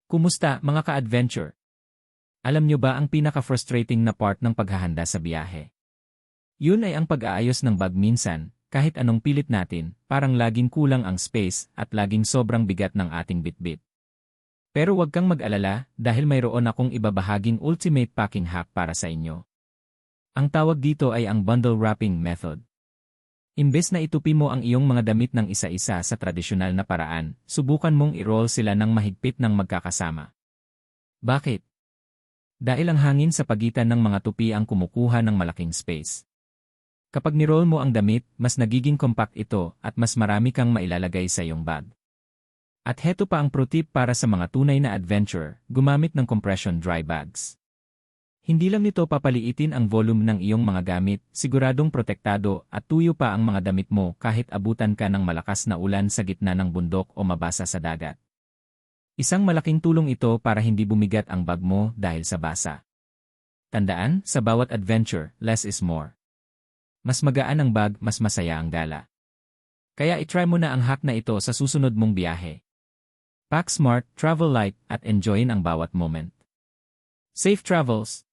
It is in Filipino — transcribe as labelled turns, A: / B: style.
A: Kumusta mga ka-adventure? Alam nyo ba ang pinaka-frustrating na part ng paghahanda sa biyahe? Yun ay ang pag-aayos ng bag minsan, kahit anong pilit natin, parang laging kulang ang space at laging sobrang bigat ng ating bitbit. Pero huwag kang mag-alala dahil mayroon akong ibabahaging ultimate packing hack para sa inyo. Ang tawag dito ay ang bundle wrapping method. Imbes na itupi mo ang iyong mga damit ng isa-isa sa tradisyonal na paraan, subukan mong i-roll sila ng mahigpit ng magkakasama. Bakit? Dahil ang hangin sa pagitan ng mga tupi ang kumukuha ng malaking space. Kapag ni-roll mo ang damit, mas nagiging compact ito at mas marami kang mailalagay sa iyong bag. At heto pa ang pro tip para sa mga tunay na adventurer, gumamit ng compression dry bags. Hindi lang nito papaliitin ang volume ng iyong mga gamit, siguradong protektado at tuyo pa ang mga damit mo kahit abutan ka ng malakas na ulan sa gitna ng bundok o mabasa sa dagat. Isang malaking tulong ito para hindi bumigat ang bag mo dahil sa basa. Tandaan, sa bawat adventure, less is more. Mas magaan ang bag, mas masaya ang gala. Kaya itry mo na ang hack na ito sa susunod mong biyahe. Pack smart, travel light, at enjoyin ang bawat moment. Safe travels!